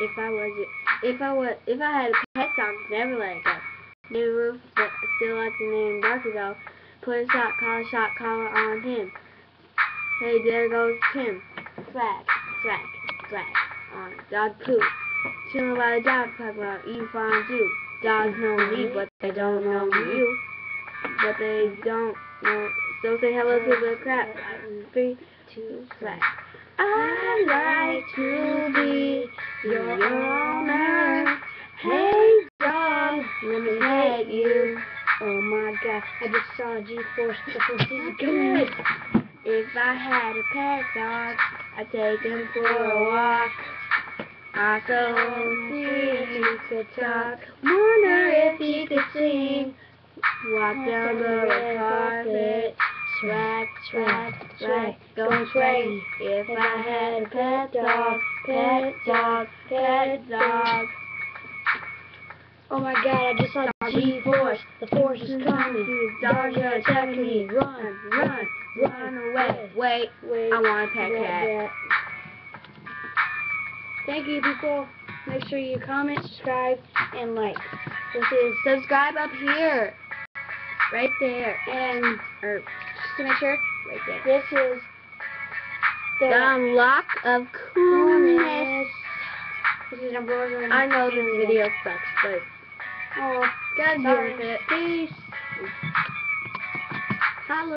If I had a pet dog, never let it go. Never still let the name Barky go. Put a shot collar on him. Hey, there goes Tim. Swag on dog poop. Chillin' by the dog park while eating fine too. Dogs know me, but they don't know you. But they don't know. So say hello to the crap. 3, 2, swag. I like to be your owner. Hey dog, let me pet you. Oh my god, I just saw a G-Force. The force is good. If I had a pet dog, I'd take him for a walk. Also see if he could talk. Wonder if he could sing. Walk down the red carpet. Swag, going swaggy. If I had a pet dog. Oh my god, I just saw the G-Force. The force is coming. Dogs are attacking me. Run away. Wait, I want a pet cat. Thank you, people. Make sure you comment, subscribe, and like. This is Subscribe up here. Right there. And Just to make sure, right there. this is The Unlock of Coolness. This is Ambrossia. I know this video sucks, but Oh, gotta deal with it. Peace. Hello.